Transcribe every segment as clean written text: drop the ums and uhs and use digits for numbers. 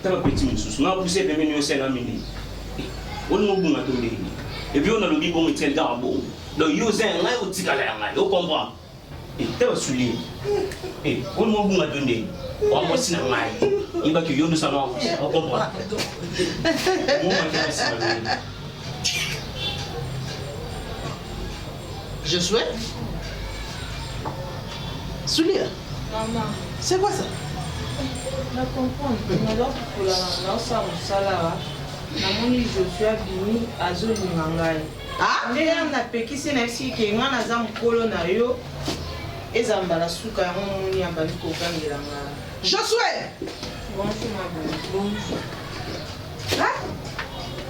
T'as un petit monsieur, on a poussé vers nous, c'est la mine. On nous bon à donner. Et puis on a le dit bon, mais tiens, d'abord. Donc, yo, c'est un rayon, tu comprends? Et t'as un soulier. Et on nous bon à donner. On va aussi dans l'ail. Il va que yo nous savons, on comprend. Je souhaite. Soulier. Maman. C'est quoi ça? Je comprends. Alors, pour la salle, namoni Joshua bimi azolinga ngai. Ah? Nde na pekisi na esi ke nga naza mokolo na yo eza mbala suka yango moni abandi kokangela ngai. Josué! Bonjour ma bonne. Bonjour. Hein?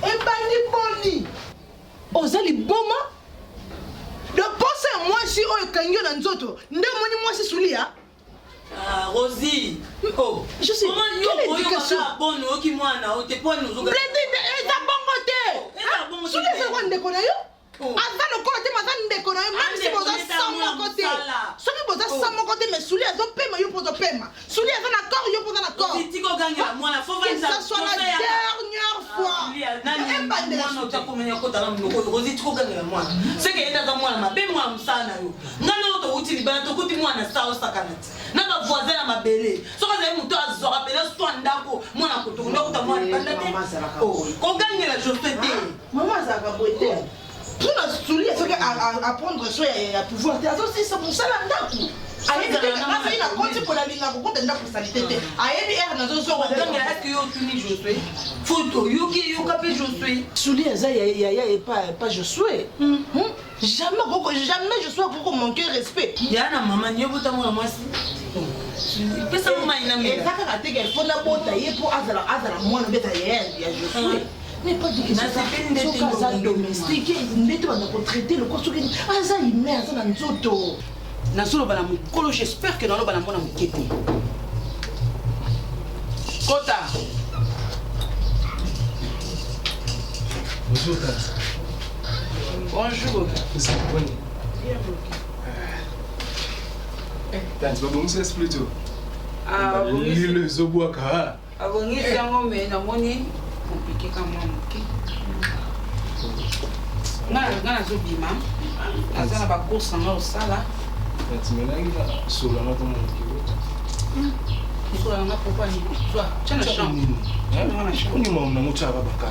Ebandi boni. Ozali boma? De penser moi si oyo kangyo na nzoto. Nde moni moi si Soulia? Ah, Rosie. Oh, je sais. Quelle éducation? Bonne, qui moi na o te pon nous. Blendé, eza bongo te. Soulia c'est quoi ndeko na yo? Aza lokola te maza ndeko na yo même si boza sans mon côté. Soki boza sans mon côté mais Soulia zo pema yo pozo pema. Soulia za na corps yo poza na corps. Si ko ganga moi la faut que ça soit la dernière fois. Nani moi no ta komenya ko tala mnoko Rosie tiko ganga moi. C'est que enda za moi ma be moi msana yo. Ngana to uti libana to kuti moi na sao sakanati. Na ba voisin na mabele. Soka za muto azo rappeler soit ndako moi na koto ndako ta moi libana te. Oh, ko ganga la chose te. Maman za ka boité. Pour la soulier, c'est à prendre soin et à pouvoir. C'est ça pour ça là ndako. Ayebi na konti pour la linga ko tenda pour salité te. Ayebi er na zo zo. Est-ce que yo tuni Josué? Photo yo ki yo kapé Josué. Soulier ça ya et pas Josué. Jamais Josué pour manquer respect. Ya na maman nyo bota mo moi si. Pesa mo mai na me. Et ça ka te que faut na bota ye pour azala moi no beta ya Josué. Mais pas de question domestique, on a traité le corps sur une aza humain, ça dans nzoto. Na solo bana mukolo, j'espère que dans le bana mona mukete. Kota. Bonjour tante. Bonjour. C'est bon. Tante, va bon c'est plutôt. Ah, oui. Le zoboaka. Abongi yango me na moni compliqué quand même. Nga zo bima. Azana ba course na osala. Tante, mais là il va sur la note mon kilo. Sur la note pourquoi ni toi. Tu as la chambre. On y m'a mon chava baka.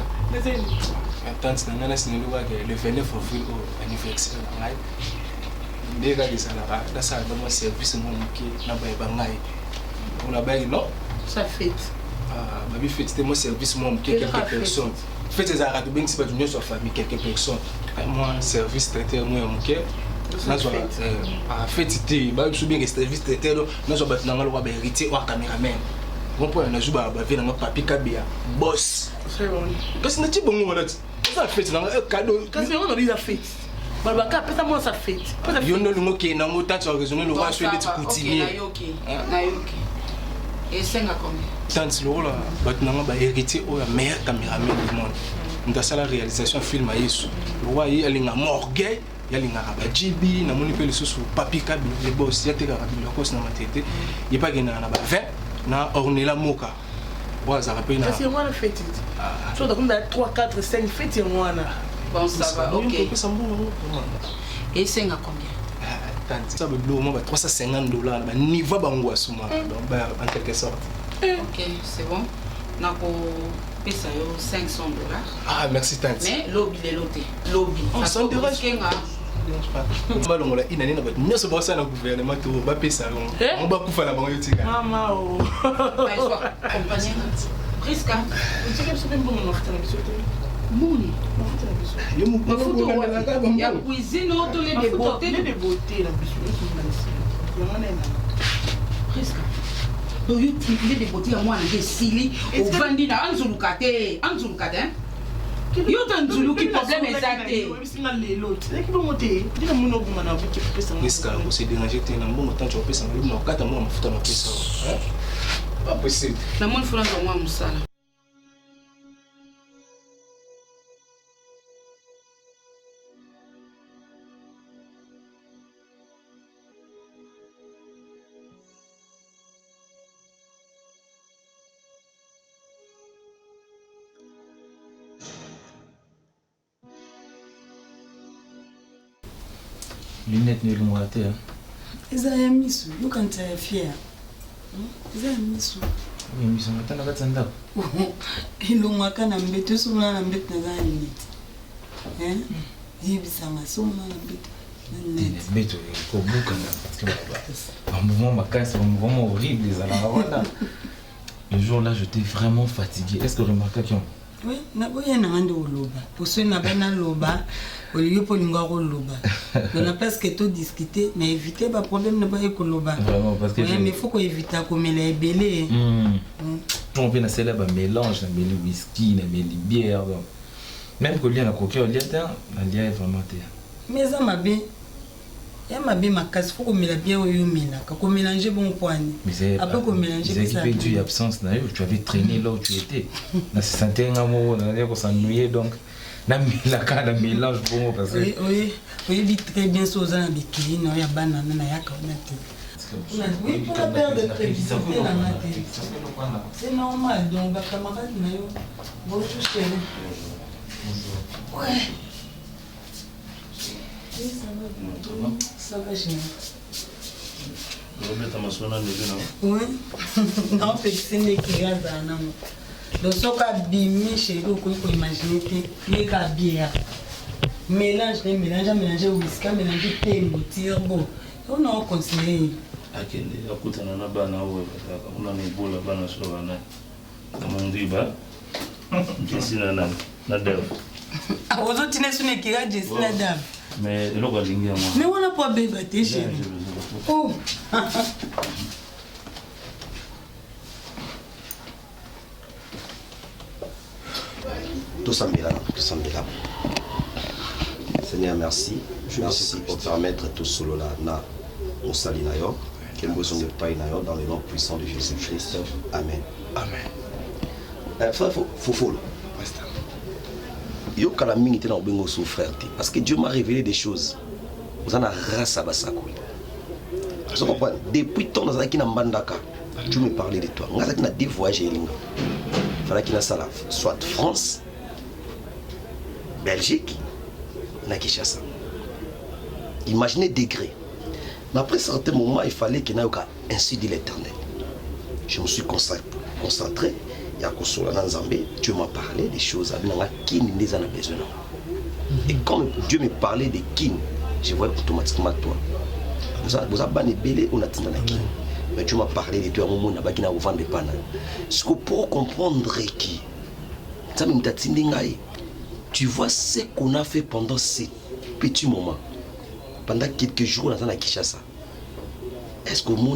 Tante, na nana sinu ba le 29 avril au anniversaire ngai. Ndeka di sala da sa ba mo service mon ki na ba ba ngai. On a ba non? Ça fête. Ah, ma fête c'était mon service moi quelques personnes. Fête des arabes bien c'est pas d'une seule famille quelques personnes. Moi service traiteur moi mon cœur. Na zo fête c'était ba je bien service traiteur na zo ba na ngalo ba héritier ou cameraman. Mon point na juba ba vient na papi kabia boss. C'est bon. Qu'est-ce que tu bon voilà? Ça fête na cadeau. Qu'est-ce que on a dit la fête? Balbaka pesa moi ça fête. Yo no lungo ke na mo tant raisonner le roi sur les coutiniers. Na yoki. Et c'est combien? Tante Lola, maintenant ba héritier au meilleur caméraman du monde. Dans sa réalisation film Yesu. Le roi il a linga morgue, il a linga ba JB na moni pe sous papi kabi le boss ya te ka kabi le cause na matete. Il pas gena na ba 20 na Ornella Moka. Wa za rappelle na. C'est moi la fête. So donc on a 3 4 5 fêtes moi na. Bon ça va, OK. Et c'est combien? Tante, ça veut dire au $350 ba niveau bango asuma donc ba en quelque sorte. OK, c'est bon. Nako pesa yo $500. Ah, merci tante. Mais lobby de loté. Lobby. Ça me dérange pas. Comment on l'a inane na ba nyoso ba sana gouvernement to ba pesa on ba kufa na bango yotika. Mama oh. Pas soit compagnie. Prisca. Tu sais que c'est bon mon frère biso. Mouni. Yo mu ko ya cuisine auto les de beauté la biso. Prisca. Donc il est de beauté à moi na sili au vandi na anzulukate hein. Yo tanzulu ki problème exacté. Niska ko se déranger te na mbongo tant tu pesa na kata mo mafuta na pesa. Pas possible. Na mon frère moi musala. Lunette ne l'ont raté. Eza ya misu, yokanta ya fier. Eza ya misu. Oui, mais ça m'attend à la tanda. Ilongwaka na mbeto sona na mbeto na za lunette. Hein? Yebisanga sona na mbeto. Les bêtes, au bout, parce que un mouvement ma casse, un mouvement horrible, les voilà. Le jour-là, j'étais vraiment fatigué. Est-ce que vous remarquez qu'ils ont? Oui, na boya na ngande oloba. Pour ceux na bana loba, au lieu pour l'ingaro loba. Dans la place que tout discuter, mais éviter pas problème na pas ekoloba. Vraiment parce que mais il faut qu'on évite à comme les belé. On peut na célèbre mélange, na méli whisky, na méli bière. Même que lien na coquille, lien na lien est vraiment terre. Mais ça m'a bien. Ya mabe makasi faut qu'on mélange bien oyo melaka ko mélanger bon poani après qu'on mélanger ça qui fait du absence na yo tu avais traîné là où tu étais na se sentait un mot na ko s'ennuyer donc na melaka na mélange bon parce que oui vite très bien ça za na bikini na ya banana na ya kaona te oui pour la perte de prévision c'est normal donc ba camarade na yo bonjour chérie ouais. Oui, ça va, chérie. Oui. Non, c'est une écriture d'anam. Donc, ce qu'a bimé chez vous, qu'on peut imaginer, c'est une bière. Mélange, mélanger whisky, mélanger thé, boutir, bon. On a conseillé. Akende, akutana na bana wewe, una nibola bana sio bana. Kama ndiba. Jesina na dev. Aux autres, tu n'es pas qui a Jesina dev. Mais le local lingia moi. Mais on n'a pas besoin de chez nous. Oh. Tout ça là. Seigneur, merci. Merci pour permettre tout cela là. Na, on salue nayo. Quel besoin de paix nayo dans le nom puissant de Jésus-Christ. Amen. Amen. Frère, faut. Yo kala mingi te na obengo souffrir parce que Dieu m'a révélé des choses. Vous en avez race à Bassakoui. Vous comprenez? Depuis ton dans la mbandaka, Dieu me parlait de toi. Ngazaki na deux voyages elinga. Fallait qu'il na sala soit France, Belgique, na Kinshasa. Imaginez degré. Mais après certains moments, il fallait qu'il n'ait qu'à ainsi dit l'Éternel. Je me suis concentré. Dieu m'a parlé des choses avec qui nous avons besoin. Et comme Dieu me parlait de qui, je vois automatiquement toi. Vous avez belé, on a tenu la qui. Mais Dieu m'a parlé de toi au moment où on a ouvert des panneaux. Ce que pour comprendre qui, tu vois ce qu'on a fait pendant ces petits moments, pendant quelques jours dans la Kinshasa. Est-ce que mon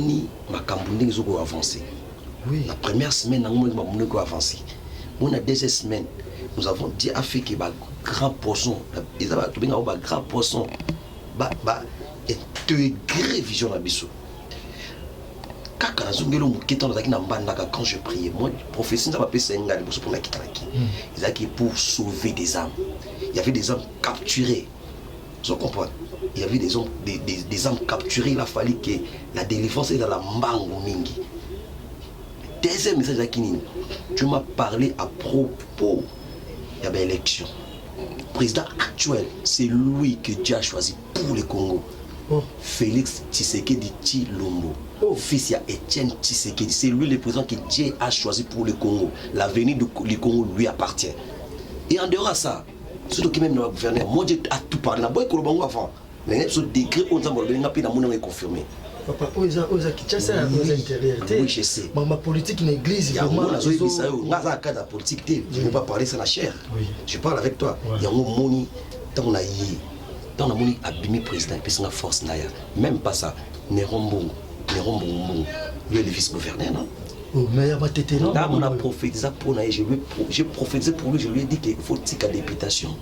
ma Cambouné a avancé? Oui. La première semaine, nous avons avancé. La deuxième semaine, nous avons dit à fait que grand poisson, grand poisson, et degré vision la biso. Quand je priais, moi, professeur m'a appelé pour pour sauver des âmes. Il y avait des âmes capturées. Vous comprenez? Il y avait des âmes capturées. Il a fallu que la délivrance est dans la mangue mingi. Deuxième message à Kinini, tu m'as parlé à propos de l'élection. Le président actuel, c'est lui que Dieu a choisi pour le Congo. Oh. Félix Tshisekedi Tshilombo. Oh. Fils de Étienne Tshisekedi, c'est lui le président que Dieu a choisi pour le Congo. L'avenir du Congo lui appartient. Et en dehors de ça, surtout qui même le gouverneur, moi Dieu a tout parlé. Avant. Mais ce décret, on a confirmé. Papa, oza Kinshasa, oza intérieur. Oui, je sais. Ma politique, l'église, vraiment. Politique, je ne vais pas parler sans la chair. Oui. Je parle avec toi. Il y a un moni, tant on a yé, tant on a moni abîmé président, et puis c'est une force naya. Même pas ça. Nerombo, lui est le vice-gouverneur, non? Oh, mais il y a pas tété, non? Là, on a prophétisé pour lui, j'ai prophétisé pour lui, je lui ai dit qu'il faut tika députation.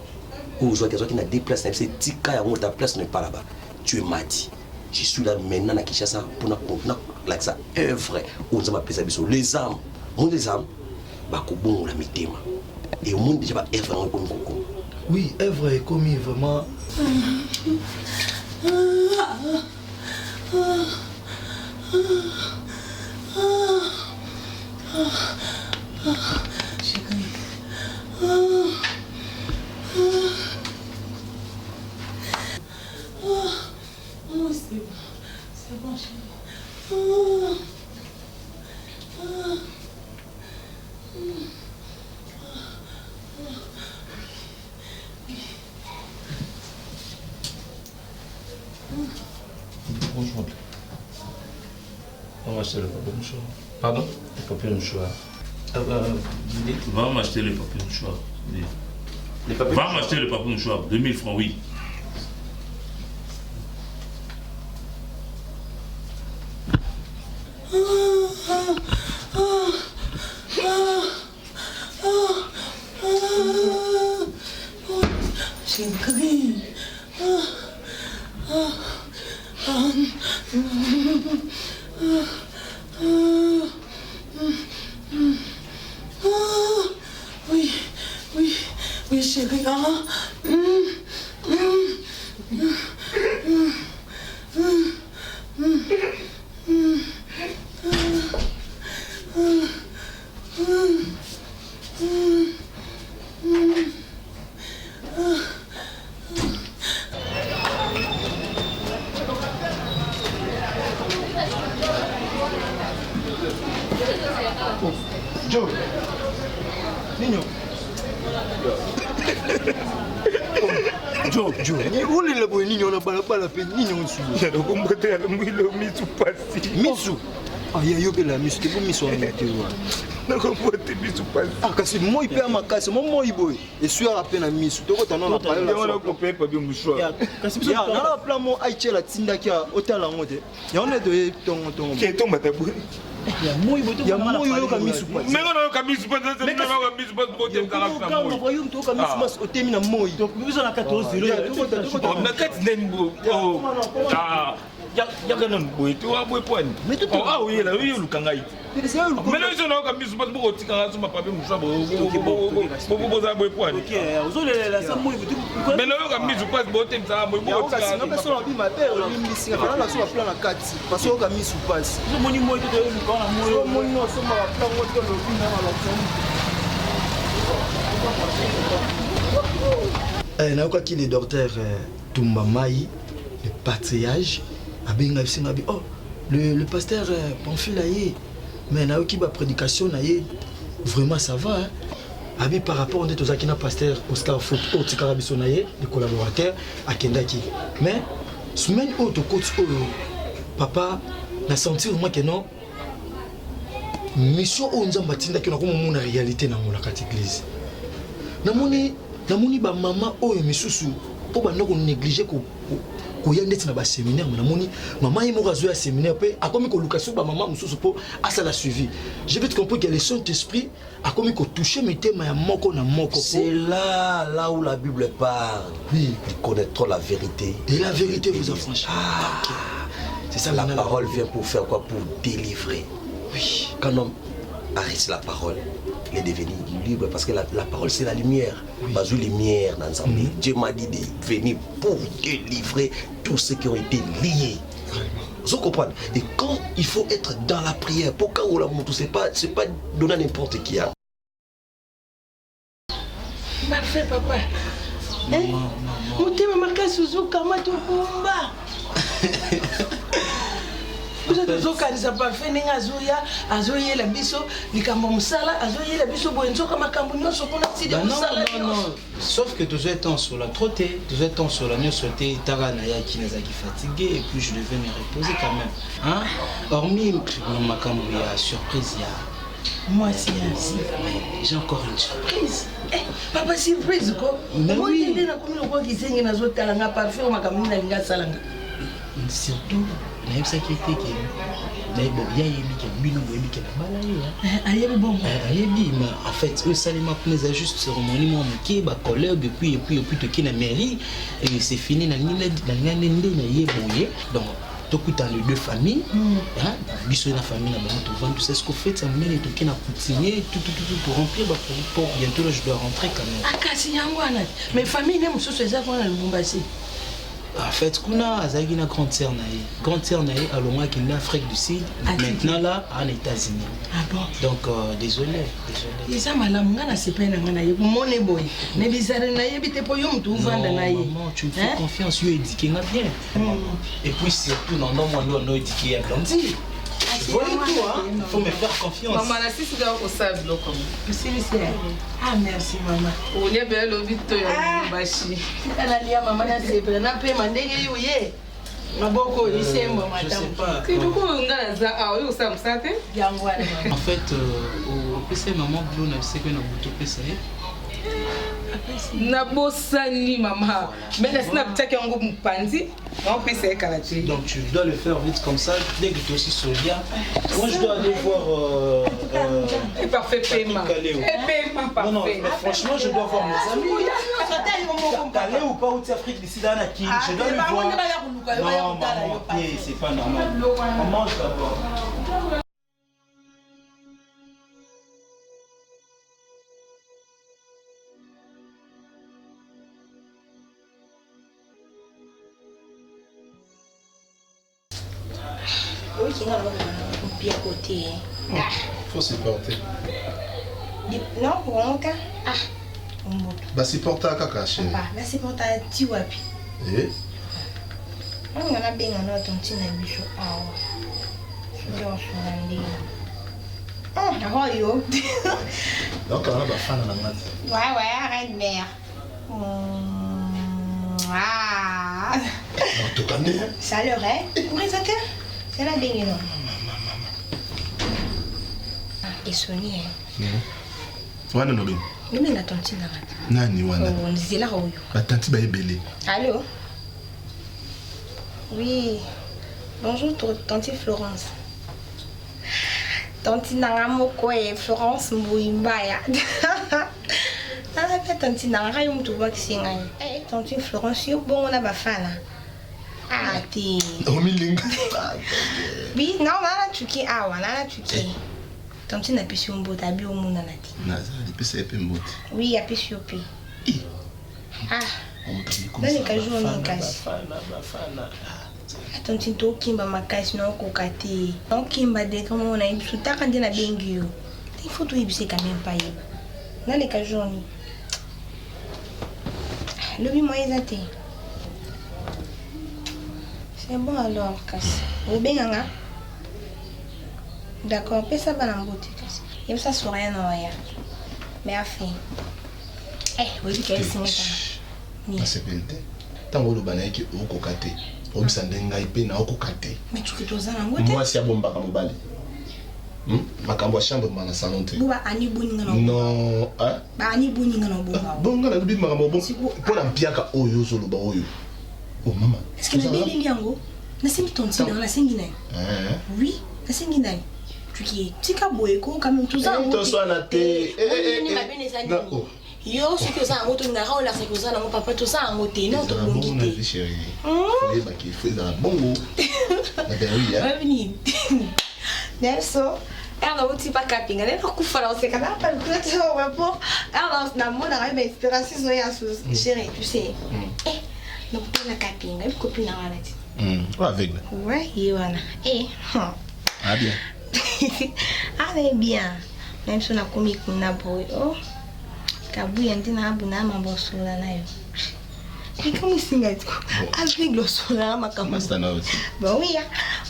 Ou je vois quelqu'un qui a déplacé, c'est tika, et ta place n'est pas là-bas. Tu m'as dit. Je suis là maintenant à Kinshasa pour ça œuvre où nous avons appelé ça les âmes. Les âmes, bakobon la mitema. Et au monde déjà œuvre comme coco. Oui, œuvre est commis vraiment. m'acheter le papier mouchoir. Pardon? Le papier mouchoir. Va m'acheter le papier mouchoir. Va m'acheter le papier mouchoir. 2000 francs, oui. Chérie. Oui, chérie. Joe, Nino. Joe, où est le boy Nino? On n'a pas la peine, Nino. Je ne comprends pas le misu passi. Misu? Ah, il y a eu que la misu, c'est pour misu en été. Je ne comprends pas le misu passi. Ah, parce que moi, il paie à ma casse, moi, il boy. Et suis à la peine à misu. Tu vois, tu as parlé là. On a compris pas bien mouchoir. Il y a un plan, moi, Aïché, la Tinda qui a hôtel en mode. Il y a un de ton. Qui est ton matabou? Il y a moi, il y a moi, il y a misu passi. Mais on a un misu passi, c'est un misu passi pour te faire un peu. On va y aller, on va au terminal moi. Donc, nous sommes à 14 0. On a 4 nembo. Ah. Il y a un boy, tu as un boy point. Mais tu as oui, là, oui, le kangaï. Mais là, je n'ai pas mis ce passe pour tirer un papier mouchoir pour poser un boy point. Ok, vous avez la salle. Mais là, on a mis ce passe pour tirer un boy point. On a mis ce parce qu'on a mis ce passe. Je m'en dis, nayoka ki le docteur Tumba Mai, le patriage, abenga bisinga bi oh le pasteur Pamphile aye mais nayoki ba prédication naye vraiment ça va hein. Abi par rapport à tous akina pasteur Oscar Foot otikara biso naye les collaborateurs akendaki mais semaine auto coach papa na sentir moi que non mission onzamba tinda ki na komo mona réalité na ngona kat église namoni ba mama oyo misusu po banda ko négliger ko ya ndeti na ba séminaire namoni mama yi moko azoya séminaire pe akomi ko lukasu ba mama mususu po asa la suivi je vais te comprendre que le Saint-Esprit akomi ko toucher mes thèmes ya moko na moko. C'est là où la Bible parle. Oui, ils connaîtront la vérité. Et la vérité vous affranchit. Ah, okay. C'est ça la parole vient pour faire quoi? Pour délivrer. Oui. Quand on arrête la parole, il est devenu libre parce que la parole c'est la lumière. Bazou lumière dans Zambie. Dieu m'a dit de venir pour délivrer tous ceux qui ont été liés. Vous comprenez? Et quand il faut être dans la prière, pour quand on la montre, c'est pas donner à n'importe qui. Hein? Parfait, papa. Mouté mama Suzuka Matubumba. Vous êtes zokanisa parfait ninga azoya la biso likambo musala azoya la biso boenzo kama kambo nyonso pona tide musala. Non, sauf que tous étant sur la trotté, tous étant sur la mieux sauté tarana ya kinazaki fatigué et puis je devais me reposer quand même. Hein? Hormis ma kambo ya surprise ya moi c'est ainsi. J'ai encore une surprise. Papa surprise quoi? Moi il est na komi ko kisengi na zotala nga parfait o makambo na linga salanga. Surtout nayebi saki ete ke nayebi yayebi ke bino boyebi ke na bala ye ayebi bon ayebi mais en fait eux salima pour les juste cérémonie moi moké ba collègue et puis toki na mairie et c'est fini na ngine na yeboye donc tokuta les deux familles hein biso na famille na bango to vendre tout ça ce qu'on fait ça mène toki na continuer tout remplir ba pour bientôt là je dois rentrer quand même akasi yangwana mais famille ne mususu eza kwa na Lubumbashi. En fait, kuna azagi na grande sœur naye alonga qui est en Afrique du Sud, maintenant là en États-Unis. Ah bon? Donc désolé. Isa malamu ngana sepena ngana ye mone boy. Ne bizarre na ye bite po yo mtu uvanda na ye. Maman, tu me fais confiance, yo éduqué nga bien. Et puis surtout non moi no éduqué ya grandi. Voilà tout hein. Il faut me faire confiance. Maman la sisi ga ko save lo comme. Ah merci maman. On est belle au vite ya bashi. Ala lia maman na sepena na pe mandenge yo ye. Maboko isembo Je sais madame. pas. Yangwana. En fait, au PC maman Blue na sait que na buto PC. Nabosani mama. Mais la snap tchaki yango mpanzi. Non PC ekala te. Donc tu dois le faire vite comme ça dès que tu es aussi solide. Moi je dois aller voir Et parfait paiement. Paiement parfait. Non, franchement, je dois voir mes amis. Calais ou pas, où tu Afrique d'ici là, je dois le voir. Non, maman, c'est pas normal. On mange d'abord. Oui, qui n'a pas de côté. Faut supporter. Non, pour longtemps. Ah, Bah supporter kaka chérie. là c'est pour ta tiwapi. Eh? On a bien un autre petit nabicho. Ah, je dois faire un oh, yo. Donc on a ba fan na ngati. Ouais, arrête mère. Ah. On te connaît. Ça le reste. Présentateur. C'est la bien non. Et Sonia. Wana no ben. Nous mais la tante na ngati. Nani wana? On disait là où. Ba tanti ba ebele. Allô? Oui. Bonjour, tante Florence. Tante Nangamoko et Florence Mbouimbaya. Tante Nangamoko tout va qui eh, tante Florence, yo bon on a ba fana. Ah, ti. Omilinga. Oui, non, là tu qui ah, là tu qui. Tante na pisi mbota abi o muna nati. Naza, pisi epe mbota. Oui, a pisi opi. Ah. Dans les cas jours on casse. Tonti to kimba makasi na kokate. On kimba de comment on a eu tout à na bengio. Il faut tout ibise quand même pas yeba. Dans les cas jours ni. Le bi moyen zate. C'est bon alors casse. Ou benganga. D'accord, paie ça dans boutique. Et ça sur rien non ya. Mais à fin. Eh, oui, qu'est-ce que c'est? Ni. C'est bien. Tango lo banaki okokate. Obisa ndenga ipe na okokate. Mais tu que ça na ngote. Moi si abomba ka mobali. Makambo ya chambre mana salon te. Buba ani boninga na. Non, hein? Ba ani boninga na bomba. Bonga na bi makambo bon. Pona mpiaka oyo zo loba oyo. Oh maman. Est-ce que na beli liango? Na singi tonti na singi na. Oui, na singi na. Tu qui tika boyeko quand même tout ça. Toi soit na te. Non. Yo ce que ça moto ngara o la c'est que ça na mon papa tout ça en moté non to bongité. Chérie. Les ba qui fait dans bongo. Na ben oui hein. Veni. Nelson. Ela não te capinga, nem não kufa você cada para o que tu vai pôr. Ela na mona vai bem inspiration so ya sus. Chérie, tu sais. Eh, não tem na capinga, eu copie na hora. Avec là. Ouais, Yoana. Eh. Ah bien. Ah bien. Même si on a commis qu'on a boy. Oh. Kabuya ndina abuna mabosula nayo. Kama singathi avec le sola makama. Mastana aussi. Ba oui ya.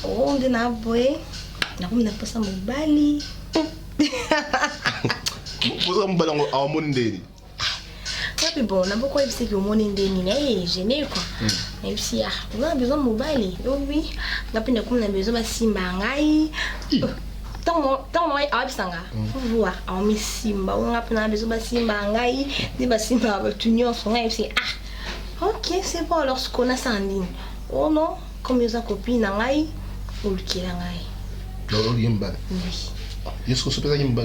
Oh ndina boy. Na kumina pasa mobali. Posa mobali ngo amonde. Tapi bon, na beaucoup ibise que monende ni eh gêné quoi. Même si ah, on a besoin mobali. Oui. Ngapenda kumina besoin ba simba ngai. Tant moi absanga voir en mi simba on a pena besoin ba simba ngai ni ba simba ba tunyo so ngai c'est ah OK c'est bon alors ce qu'on a ça en ligne oh non comme les copines ngai ou le qui ngai Lolo yemba oui yesko so pesa yemba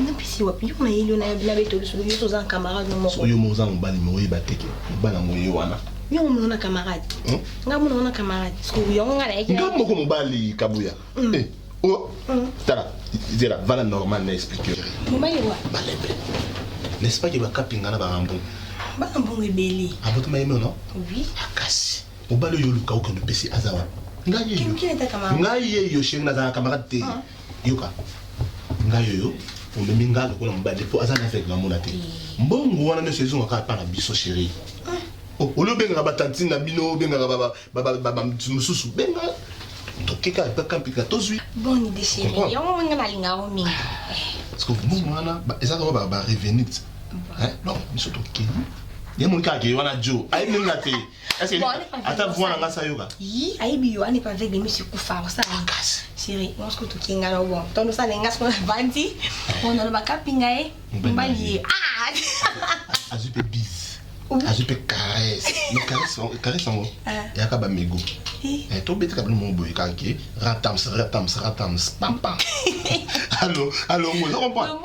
na pisi wapi on a eu na beto so yo to zan camarade no mo so yo mo zan mbali mo yeba teke mbala mo yo wana yo mo na camarade nga mo na camarade so yo nga na nga mo ko mbali kabuya oh tala zera vala normal na expliquer mobali wa balebe n'est-ce pas que ba kapinga na ba rambo ba rambo ebeli aboto ma yemo non oui akasi mobali yo luka ko no pesi azawa ngaye yo ngaye yo shenga za camarade te yoka ngaye yo o meminga ko na mbali po azana avec la monate mbongo wana ne saison ka pa na biso chérie oh olo benga ba tantine na bino benga ba mususu benga tokeka pa kampika tozui bonne idée chérie yo mo ngana linga o mingi parce que bon wana ba ezaka ba revenir hein non biso tokeni ye mon kaka wana jo ayi ninga te est-ce que ata voix nga sayoka yi ayi biyo ani pas avec les monsieur kufa ça chérie on se côté kinga no bon donc ça nenga so bandi on a ba kapinga e mbali azupe bis azupe caresse mais caresse en ya ka ba mego to beti ka mon boy kanki ratams pam pam allô moi je comprends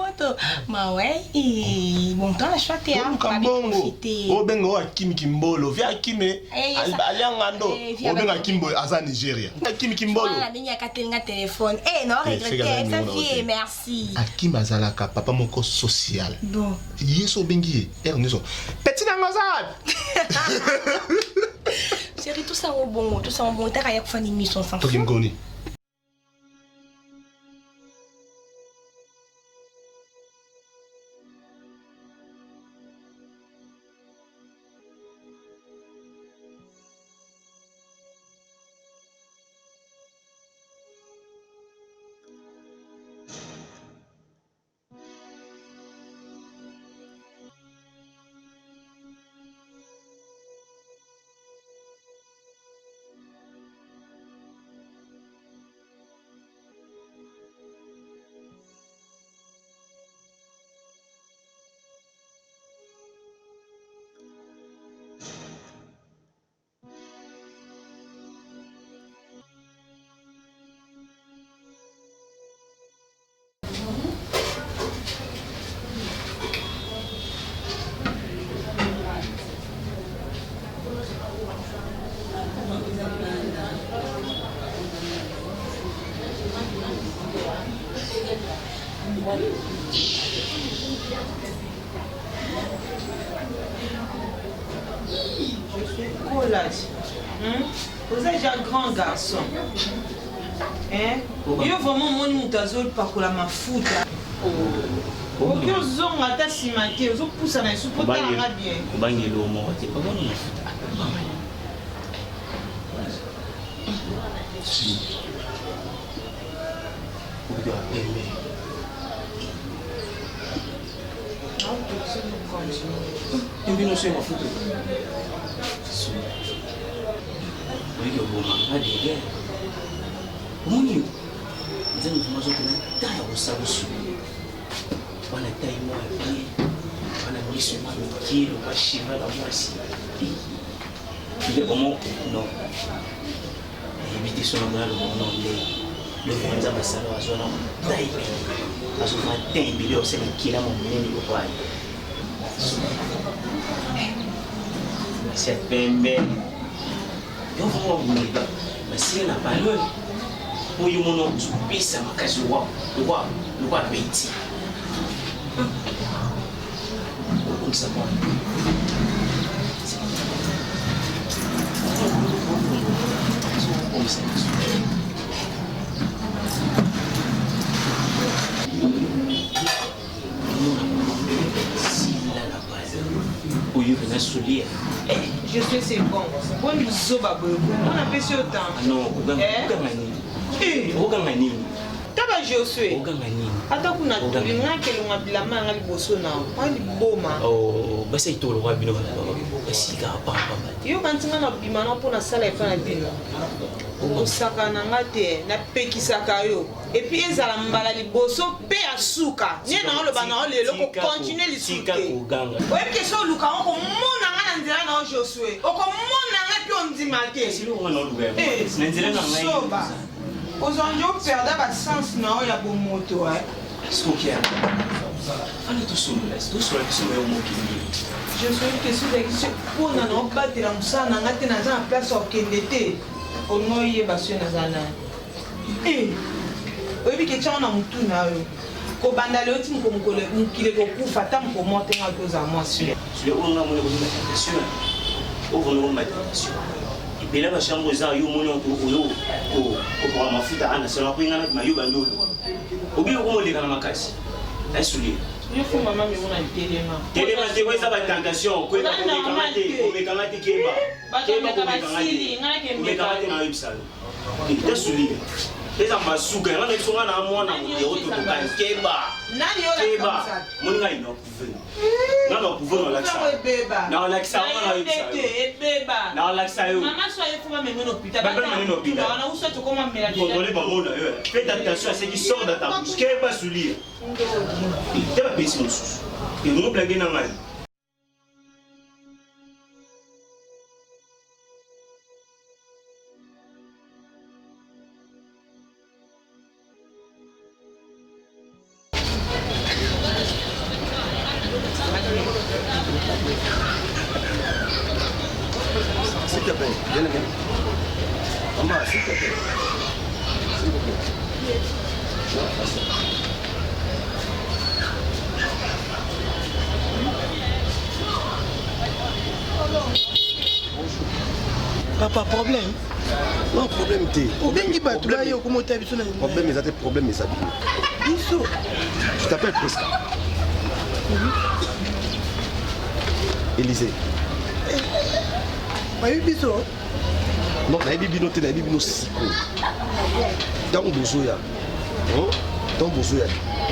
ma ouais et bon temps je te am pas profiter o bengo akimi kimbolo via akime aliangando o benga kimbo aza Nigeria akimi kimbolo la ligne katenga téléphone non regretter ça vie merci akimi azala ka papa moko social bon yeso bengi ernesto petit ngazab chérie tout ça au bon t'as qu'à faire une mission sans Tokimgoni. Vous êtes un grand garçon. Hein? Il y a vraiment mon moutazol par la mafuta. Aucun zone à ta cimenté, aux autres poussent à la soupe, bien. Bangelo, moi, t'es pas bon mafuta. Si. Vous devez aimer. Tu veux nous faire ma photo? Oui, le moment, pas de guerre. Mon Dieu, nous avons besoin de taille au sabousou. On a taille moi bien. On a mis sur ma pied, on va chier la voici. Il est vraiment non. Évitez son nom, le monde a passé à la zone taille. À ce moment, taille, il y a aussi un kilo mon nez au poil. C'est bébé. Eu vou mudar, mas se ela parou, o eu não pensa uma casa luar beti. O que sabe? O eu não solia. Je sais c'est bon. Bon zoba boyo. On a passé autant. Non, Oganganini. Taba Josué. Oganganini. Ata kuna tulinga kelunga bilama ngali boso na. Pali boma. Oh, basa itolo wa bino basika papa. Yo kantinga na bimana pona sala efana bino. Osaka na ngate na pekisaka yo. Et puis ezala mbala liboso pe asuka. Nie na lo bana lelo ko continuer lisuka. Ouais que so luka on ko mona ngana ndira na Josué. Oko mona ngati on dimate. Silo ngana luka. Nenzela na ngai. Aujourd'hui on perdait ba sens na ya bo moto ouais. Skokia. Fani to solo là, to solo que c'est au mokili. Je suis que sur les pour na no battre musana ngati na za place au kendete. Ono ye basio na zana. Oyebi ke tshana mutu na yo. Ko banda le oti mkomukole mukile ko kufa ta mkomote nga toza mwasi. Sule onga mole ko matation. Ovo no matation. Ibela ba shambo za yo mole onto oyo ko kwa mafuta ana sala ko ngana ma yo bandolo. Obi ko mole kana makasi. Esuli. Yo fu mama mi mona telema. Telema te ko za ba tentation ko ba ko mekamate keba. Ba ko mekamate ngana ke mekamate na ibsalo. Ita suli. eza masuka ngana tsonga na mwana mudeo to to kan keba nani yo keba moninga ino kuve ngana kuve no laksa na laksa ngana ebeba na laksa yo mama so yefu ma mengono pita ba mengono pita on a où ça tu comment me la contrôler ba mona faites attention à ce qui sort de ta bouche keba soulier te ba pesi mususu et nous blaguer na ngai S'il te plaît, bien aimé. Maman, s'il te plaît. S'il vous plaît. Papa, problème? Non, problème t'es. Problème qui bat tout là, comment t'as vu ça? Problème, ils ont des problèmes, ils s'habillent. Biso. Je t'appelle Prisca. Élisée. Oui, biso. Non, na yebi bino te na yebi bino siko. Dans bozoya. Dans bozoya.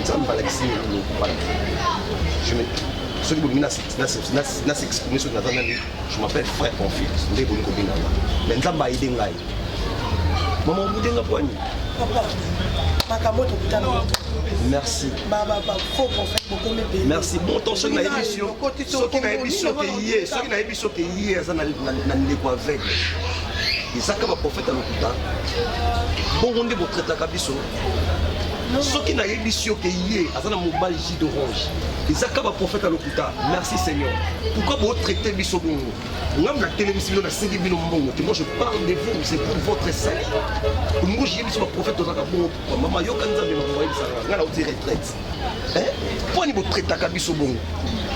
Ça me paraît que c'est le voilà. Je me ceux qui m'ont s'exprimer sur Nathan, je m'appelle frère confiance. Ndé boni ko bina. Mais nzamba aide ngai. Maman vous nga poani. Papa. Makambo to kutana. Merci. Baba faut qu'on fasse beaucoup de pays. Merci. Bon ton ceux qui na émission. Ceux qui na émission que hier, ceux qui na émission que hier ça na ndeko avec. Isaka ba prophète à l'hôpital. Bon on est votre traiter biso. Ceux qui na émission que hier azana mobile jus d'orange. Isaka ba prophète à l'hôpital. Merci Seigneur. Pourquoi vous traitez biso bongo? Ngam la télévision na série bino mbongo. Moi je parle de vous, c'est pour votre salut. Moi j'ai mis sur le prophète dans la bongo. Maman yo kanza be ma voix ça. Ngala au retraite. Hein? Pour ni votre traiter biso bongo.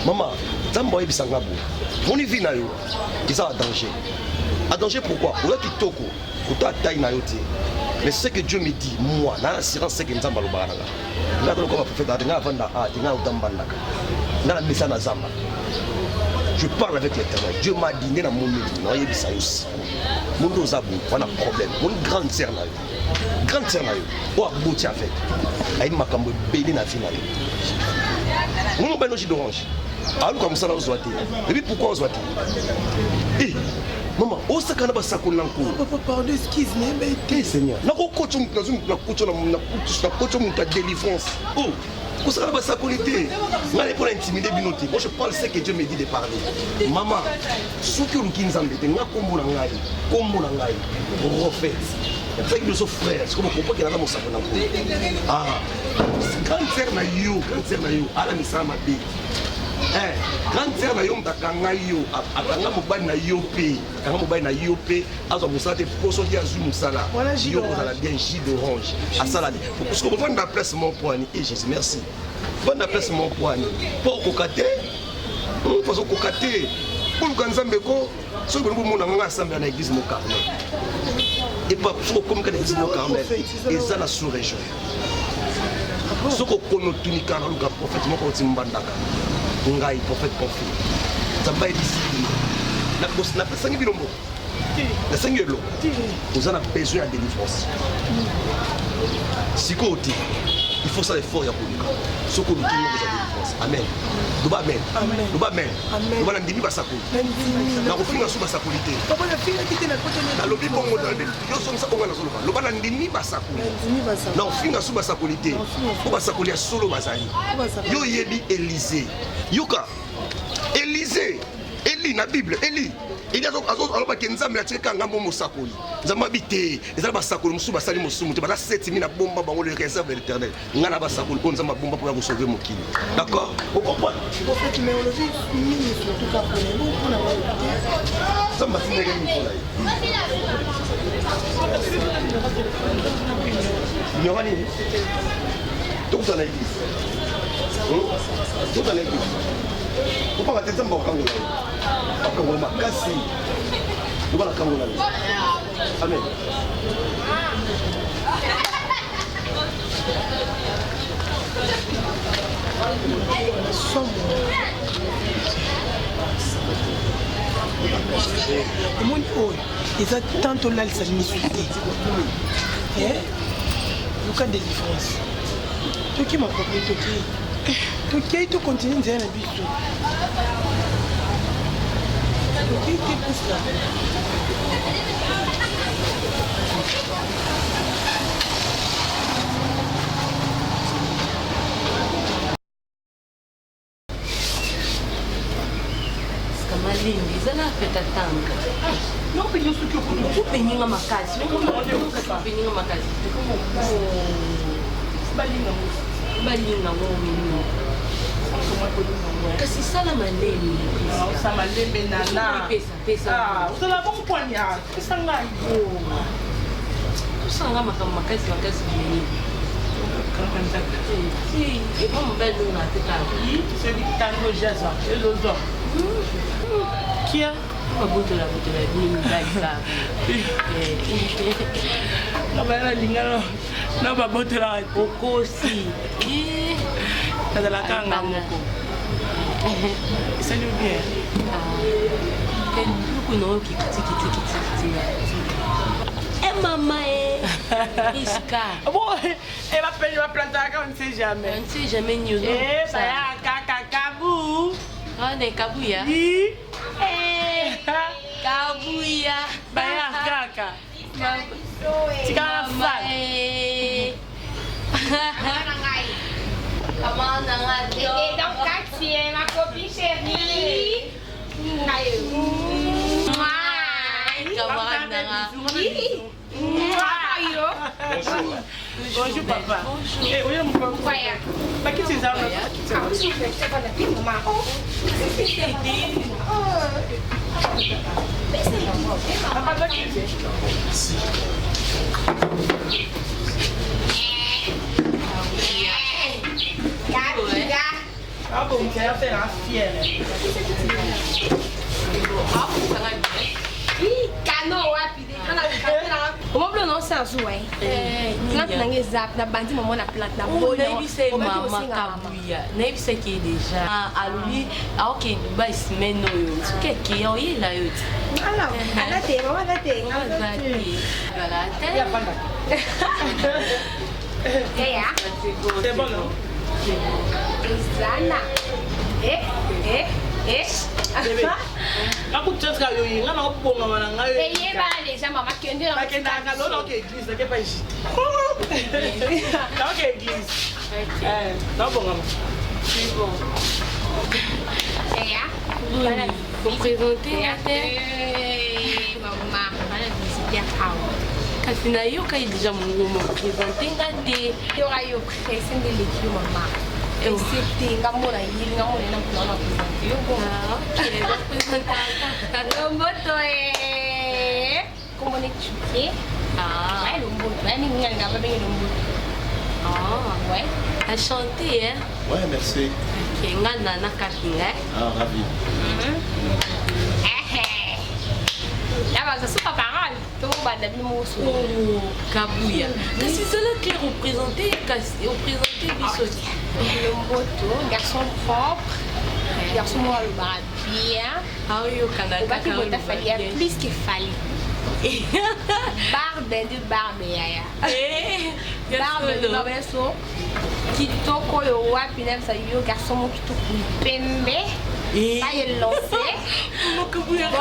Maman, nzambo yebisanga bo. Mon vie na yo. Isa en danger. En danger pourquoi? Ola kitoko, kota taille na yo ti. Mais ce que Dieu me dit, moi, na assurance c'est que nzamba lo baranga. Nga ko ba prophète nga vanda a, nga utambanda ka. Nga na misa na zamba. Je parle avec l'Éternel. Dieu m'a dit na mon midi, na yebisa yo si. Mon dozabu, on a problème. Mon grande sœur na yo. Grande sœur na yo. O aboti avec. Ayi makambo béni na vie na yo. Mon beno jus d'orange. Alors comme ça, on se voit. Et puis pourquoi on se voit? Eh, maman, on se calme pas ça qu'on a encore. Papa, pardon, excuse-moi, mais eh Seigneur. Na ko coach na coach mon ta délivrance. Oh, on se calme pas ça qu'on était. On allait pour intimider binoté. Moi je parle ce que Dieu me dit de parler. Maman, ce que nous qui nous embêtent, na kombo na ngai, refait. C'est ça que nous sommes frères. C'est comme on comprend qu'il y a dans mon savon. Ah, quand faire na yo, ala misama be. Grande sœur na yo mtakanga yo atanga mobali na yo pe atanga mobali na yo pe azo musala te poso dia zu musala yo kozala bien jus d'orange asala ni parce que on va place mon poani et Jésus merci on va place mon poani pour kokate parce que kokate pour le kanzambe ko so ko mona nga assemblée na église mo Carmel et pas pour comme que église mo Carmel et ça la sous-région so ko kono tunika na luka prophète mo ko timbandaka ngai prophète confie zamba ebisi na boss na pesangi bilombo na sengelo nous avons besoin de délivrance sikoti il faut ça l'effort ya koluka soko luki nous besoin de délivrance amen doba amen doba amen doba na ndimi basako na kofinga so basakolité papa na finga kiti na kote na lobi bongo dans le yo som sa bongo na solo loba na ndimi basako na kofinga so basakolité ko basakoli ya solo bazali yo yebi Élisée yoka Élisée Eli na Bible Eli il y a alors que nzambe la tika ngambo mosakoli nzamba bité ezala basakoli musu basali musumu te bala 7000 na bomba bango le réserve de l'Éternel ngana basakoli ko nzamba bomba pour sauver mokili d'accord vous comprenez en fait mais on le dit mini surtout pas pour les pour la nzamba finere ni pour la nyawani tout dans l'église tout dans l'église vous pas attendre nzamba okango okango makasi vous la kango na amen omoni oyo eza tanto olalisa misudi Luka délivrance. Toki ma propre Toki to continue de la biso. Toki te pousse là. Malimbi, zala feta tanga. Não pediu isso que eu comi. O peninho na casa. O peninho na casa. Balinha, menino. Kasi sala malemi. Não, sa malemi nana. Pesa. Ah, você lá bom ponya. Pesa ngai. Tu sanga makasi menino. Sim, e vamos ver no na teta. E você que tá no jazz, ele usou. Kia? Uma botella bim baika. Não vai lá ligar não vai botar okosi. Nada lá kanga moko. Isso é bien. Tem não que tiki. É mamãe. Isca. Bon, elle va payer ma plante on ne sait jamais. On ne sait jamais nous. Eh, ça y a kabou. Ah, des kabouya. Oui. Kabouya. Baya kaka. Tika fa. Comment on a dit? Et donc, quartier, ma copine chérie. Bonjour papa. Eh, oui, mon papa. Bah, qui c'est ça? Ah bon, tu vas faire un fier. Cano wapi de kana kana o mo no sense we plante na ngezap na bandi mo na plante na boy na ibise mama kabuya na ibise ki deja aluli ok ba ismeno yo ke ki yo yela yo ala te mama da te ngala te ya panda ya c'est bon non Zana Aku tshaka yo yinga na go bonga mana ngayo. Eye ba le ja mama kende na bakenda ka lo ke église ke pa ici. Na ke église. Na bonga ma. C'est bon. Ya. Voilà, vous présenter à terre. Maman, voilà visiter à kasi na yo kai déjà mo présenter ngate. Yo ayo presende le ki mama. C'était ngamora yiri ngamora na kuna presenter yo bon. OK, donc présenter. Lomboto comment est-tu? Ah, ouais, lomboto. Ni nganga ba bengi lomboto. Ah, ouais. À chanter hein? Ouais, merci. OK, ngana na katinga. Ah, ravi. Là, ça se passe pas mal. Tout le monde a des mots sur le Kabouya. C'est ça qui est représenté Bissot. Le garçon propre, garçon moi le bar bien. Ah oui, au Canada, il fallait plus qu'il fallait. Barbe de barbe ya. Barbe de barbe so. Kitoko yo wapi na sa yo garçon mo kitoko pembe. Pas il lancé. Mon Kabouya de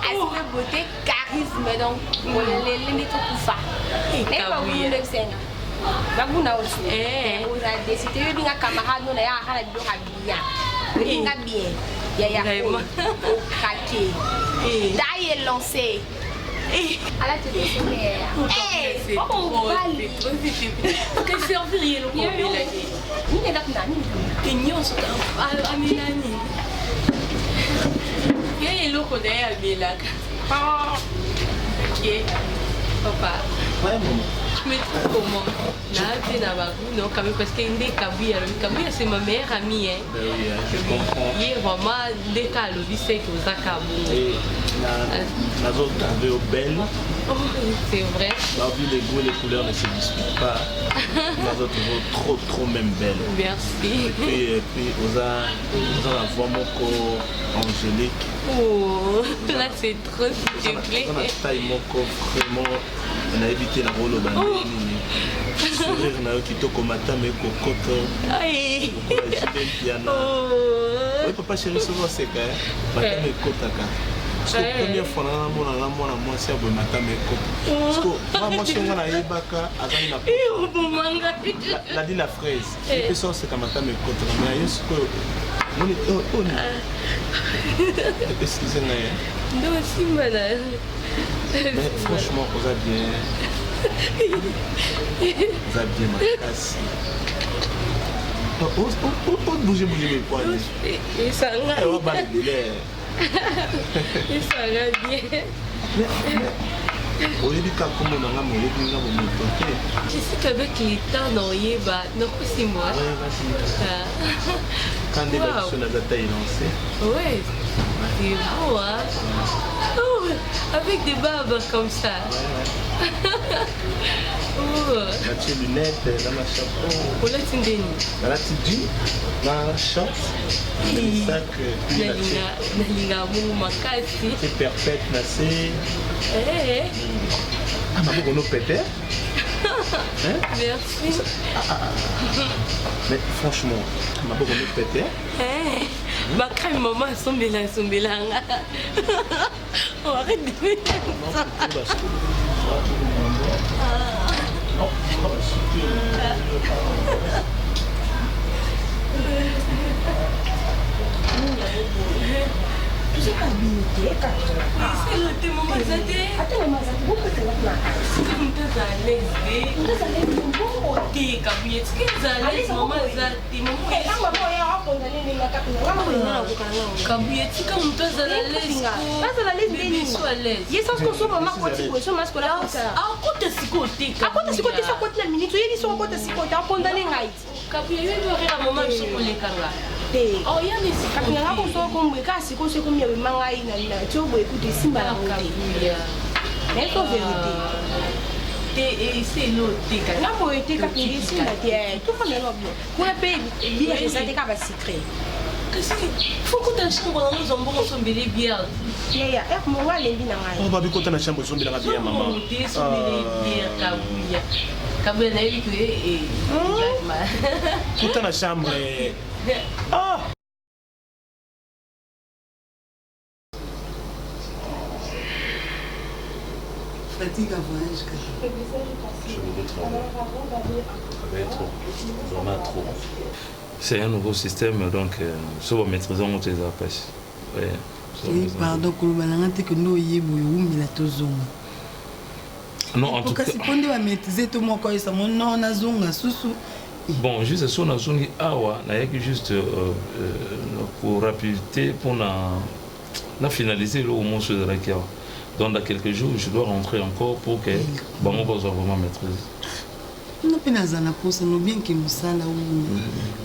Aspect beauté, charisme donc les métaux kufa. Mais pas vous le seigneur. Baguna aussi. Vous avez décidé de bien camarade nous là à la bio bien. Bien bien. Ya craqué. D'ailleurs lancé. À la télé c'est que servir le combien là. Ni est là nani. Kenyon so aminani. Il est loco derrière Milak. Ok. Papa. Ouais, maman. Tu me trouves comment? Non, quand même, parce qu'il y a Kabouya. Kabouya, c'est ma meilleure amie. Hein. Ben oui, je comprends. Il est vraiment des cas, le lycée que vous avez. Nazo trouvé belle. Oh, c'est vrai. La vie, les goûts et les couleurs ne se discutent pas. Nazo trouvé trop même belle. Merci. Et puis vous avez la voix moko angélique. Oh, là c'est trop s'il te plaît. On a taille moko vraiment. On a évité la rôle au bandini. Sourire na yo kitoko matame kokoto. Aïe. Piano. Oui papa chéri souvent c'est que matame kotaka. Parce que première fois na mona moi c'est bon matame koto. Parce que moi chéri na yebaka azali na. Eh bomanga. La dit la fraise. Et puis ça c'est comme matame koto. Mais yesu ko on. Excusez-moi. Non si madame. Mais franchement vous êtes bien. Vous avez bien ma casse. On bouge mes poids. Et ça va. On va balayer. Et ça va bien. Au lieu de comment on a mon église, on a mon. Je sais qu'avec les temps, non, il y a non, c'est moi. Quand des personnes à taille lancée. Ouais, c'est beau, hein. Oh, avec des barbes comme ça. Oh. La petite lunette, la chapeau. On l'a tindé. La petite due, la short. Le sac. C'est perpète, nassé. Ah, ma on nous pétait. Merci. Mais franchement, ma on nous pétait. Ma crème maman son mélange. Oh, arrête de me dire ça. J'ai pas habilité, c'est le thé, maman, ça t'est. Attends, maman, ça t'est. Pourquoi t'es là? C'est que nous sommes à l'aise. Nous sommes à l'aise. Bon, thé, Kabouye. C'est que nous sommes à l'aise, maman, ça t'est. Maman, eh, maman, il y a un condamné, il y a un condamné. Kabouye, c'est que nous sommes à l'aise. Pas à l'aise, bébé, sois à l'aise. Il y a ça, ce qu'on soit maman, quand tu vois, masque là. Ah, quand tu es si côté. Ah, quand tu es si côté, ça compte la minute. Il y a des gens quand tu es si côté, un condamné, Kabouye, il doit rire à maman, je suis pour les kanga. Oh, il y a des Kabouye, quand on soit comme le cas, c'est qu'on se comme il y a un manga, tu vois, écoute, c'est simba la Kabouye. Mais c'est vérité. C'est l'autre. Là, pour être Kabouye, c'est la terre. Tout le monde est là. Pour la paix, bien, ça t'est qu'à secret. Faut que tu aies chambre dans nos ombres, on s'en bébé bien. Yeah, mon roi, les binaires. On va bien content la chambre, on bien bien, maman. Kabouye, n'a eu que. Content la chambre. Ah! Fatigue à voyage. Je voudrais travailler. Travailler trop. Vraiment trop. C'est un nouveau système, donc ça va maîtriser mon tes appâts. Oui, pardon, que nous y sommes. Non, en tout cas. On doit maîtriser tout mon corps, ça non, on a zonga, sous. Bon, juste ça, on a zongi awa, juste pour rapidité, pour finaliser le moment sur la carte. Donc dans quelques jours, je dois rentrer encore pour que Bango soit vraiment maîtrisé. On a pas na poste, nous bien que musala ou.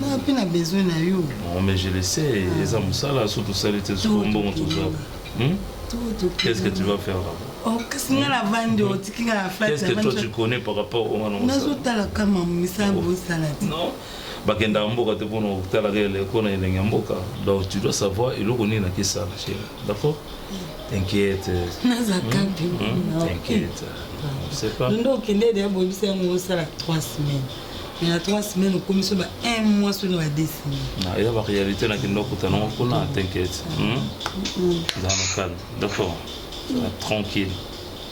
On a pas besoin na yo. Non, mais je le sais, les amusala surtout ça les tout ça. Qu'est-ce que tu vas faire là-bas? Oh, qu'est-ce que la vendre, qu'est-ce que toi tu connais par rapport au Manon? Nazotala kama misa bosala. Non. Bakenda mboka te pono tala rele kona ile mboka. Donc tu dois savoir et le connaître na kisa. D'accord? T'inquiète. T'inquiète. C'est pas. Donc il est déjà bon, c'est un 3 semaines. Il y a 3 semaines, on commence à 1 mois sur la décennie. Il y a la réalité dans laquelle t'inquiète. Dans le calme. D'accord. Tranquille.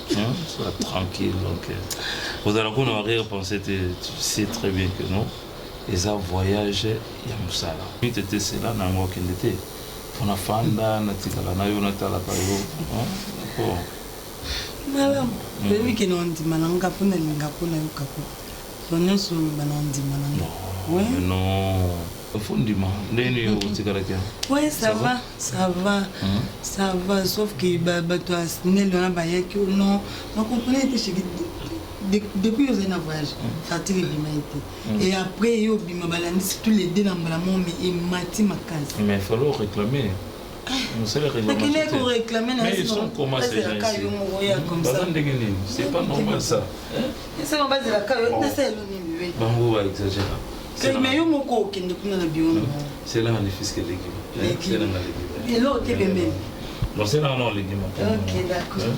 Sois tranquille. Donc, vous allez qu'on aurait repensé, tu sais très bien que non. Et ça voyage, il y a Moussala. Tu étais là, dans le mois qu'il était. On a fanda, on a tikala, on a tala payo. D'accord. Madame, le week-end on dit malanga pour ne l'ingapona yokapo. On sur banondi malanga. Ouais. Non. Fondiment. Ouais, ça va, ça va. Ça va, sauf que toi, non, on comprenait que depuis que j'ai un voyage, fatigue l'humanité. Et après, tous les deux dans le monde, et mati ma case. Mais il faut réclamer. C'est le règlement. Mais ils sont comment ces gens ici? C'est pas normal ça. Bango va exagérer. C'est là on est fiscal légumes. C'est là on a légumes. Non, c'est là on a légumes. Ok, d'accord.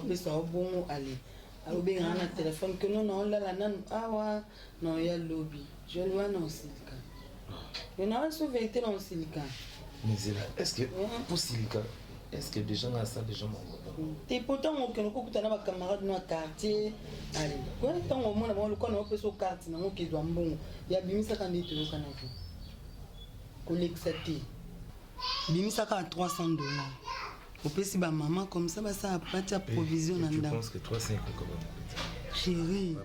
opesa obongo ale aobenga na telefone que non olala nanu awa non ya lobi je loin non silika mais non so vérité non silika mais c'est là est-ce que pour silika est-ce que des gens ont ça des gens m'ont t'es pourtant on connaît beaucoup de camarades dans quartier allez quoi tant au monde on le connaît opesa carte na ngoki doit mbongo ya bimisa kandi to kana ko collecter bimisa ka $300 opesi ba maman comme ça ba ça pas ta provision je pense que 3-5 comme chérie